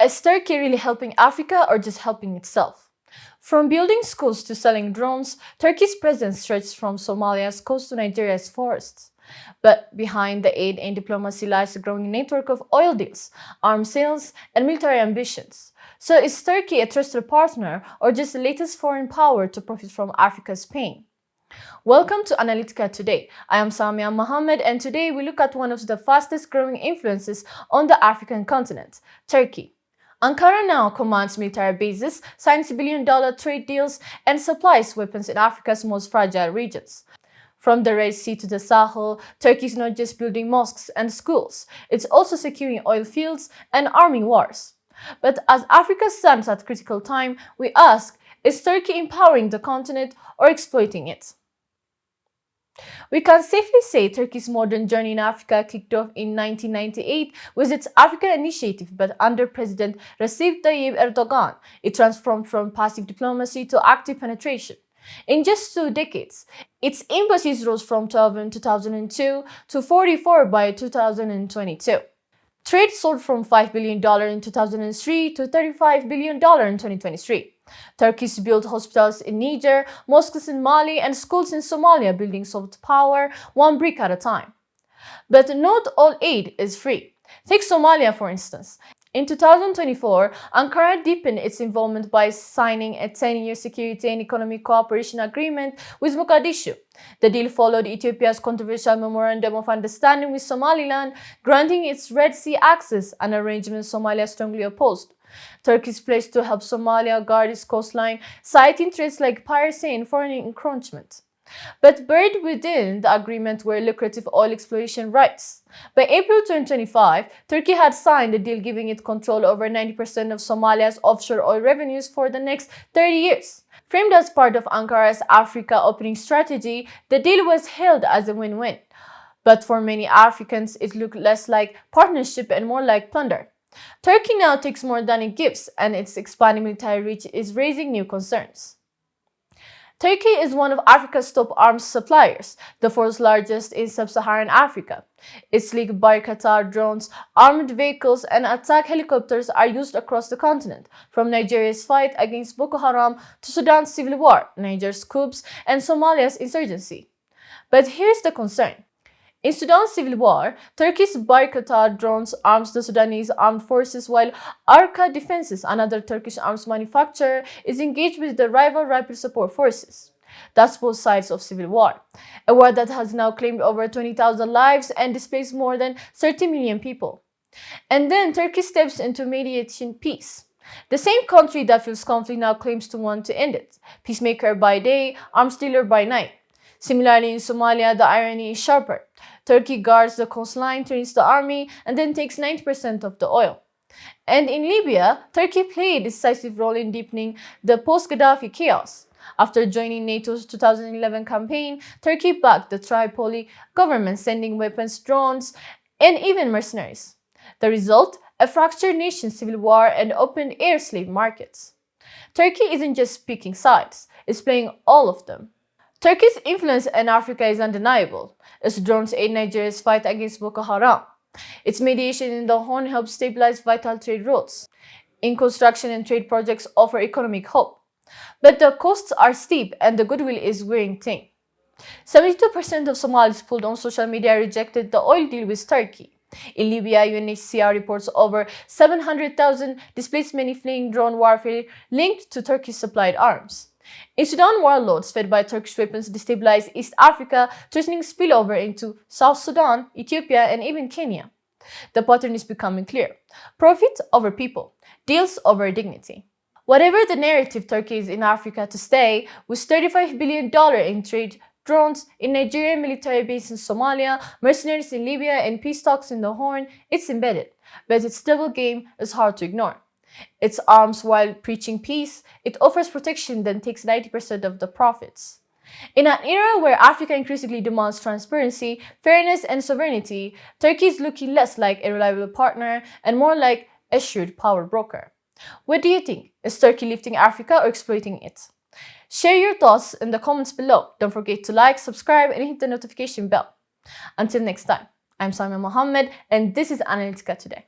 Is Turkey really helping Africa or just helping itself? From building schools to selling drones, Turkey's presence stretches from Somalia's coast to Nigeria's forests. But behind the aid and diplomacy lies a growing network of oil deals, arms sales, and military ambitions. So is Turkey a trusted partner or just the latest foreign power to profit from Africa's pain? Welcome to Analytica Today. I am Samiya M, and today we look at one of the fastest growing influences on the African continent, Turkey. Ankara now commands military bases, signs billion-dollar trade deals, and supplies weapons in Africa's most fragile regions. From the Red Sea to the Sahel, Turkey is not just building mosques and schools, it's also securing oil fields and arming wars. But as Africa stands at a critical time, we ask, is Turkey empowering the continent or exploiting it? We can safely say Turkey's modern journey in Africa kicked off in 1998 with its Africa Initiative, but under President Recep Tayyip Erdogan, it transformed from passive diplomacy to active penetration. In just 2 decades, its embassies rose from 12 in 2002 to 44 by 2022. Trade soared from $5 billion in 2003 to $35 billion in 2023. Turkey's built hospitals in Niger, mosques in Mali, and schools in Somalia, building soft power one brick at a time. But not all aid is free. Take Somalia, for instance. In 2024, Ankara deepened its involvement by signing a 10-year security and economic cooperation agreement with Mogadishu. The deal followed Ethiopia's controversial Memorandum of Understanding with Somaliland, granting its Red Sea access, an arrangement Somalia strongly opposed. Turkey's pledge to help Somalia guard its coastline, citing threats like piracy and foreign encroachment. But buried within the agreement were lucrative oil exploration rights. By April 2025, Turkey had signed a deal giving it control over 90% of Somalia's offshore oil revenues for the next 30 years. Framed as part of Ankara's Africa opening strategy, the deal was hailed as a win-win. But for many Africans, it looked less like partnership and more like plunder. Turkey now takes more than it gives, and its expanding military reach is raising new concerns. Turkey is one of Africa's top arms suppliers, the fourth largest in sub-Saharan Africa. Its sleek Bayraktar drones, armored vehicles, and attack helicopters are used across the continent, from Nigeria's fight against Boko Haram to Sudan's civil war, Niger's coups, and Somalia's insurgency. But here's the concern. In Sudan's civil war, Turkey's Bayraktar drones arms the Sudanese armed forces, while Arka Defenses, another Turkish arms manufacturer, is engaged with the rival Rapid Support Forces. That's both sides of civil war, a war that has now claimed over 20,000 lives and displaced more than 30 million people. And then Turkey steps into mediating peace. The same country that fuels conflict now claims to want to end it, peacemaker by day, arms dealer by night. Similarly, in Somalia, the irony is sharper. Turkey guards the coastline, trains the army, and then takes 90% of the oil. And in Libya, Turkey played a decisive role in deepening the post-Gaddafi chaos. After joining NATO's 2011 campaign, Turkey backed the Tripoli government, sending weapons, drones, and even mercenaries. The result? A fractured nation, civil war, and open-air slave markets. Turkey isn't just picking sides, it's playing all of them. Turkey's influence in Africa is undeniable. Its drones aid Nigeria's fight against Boko Haram. Its mediation in the Horn helps stabilize vital trade routes. In construction and trade projects offer economic hope. But the costs are steep and the goodwill is wearing thin. 72% of Somalis pulled on social media rejected the oil deal with Turkey. In Libya, UNHCR reports over 700,000 displaced, many fleeing drone warfare linked to Turkish-supplied arms. In Sudan, warlords fed by Turkish weapons destabilize East Africa, threatening spillover into South Sudan, Ethiopia, and even Kenya. The pattern is becoming clear. Profit over people, deals over dignity. Whatever the narrative, Turkey is in Africa to stay, with $35 billion in trade, drones in Nigeria, military base in Somalia, mercenaries in Libya, and peace talks in the Horn, it's embedded. But its double game is hard to ignore. It arms while preaching peace, it offers protection, then takes 90% of the profits. In an era where Africa increasingly demands transparency, fairness, and sovereignty, Turkey is looking less like a reliable partner and more like a shrewd power broker. What do you think? Is Turkey lifting Africa or exploiting it? Share your thoughts in the comments below. Don't forget to like, subscribe, and hit the notification bell. Until next time, I'm Samiya M, and this is Analytica Today.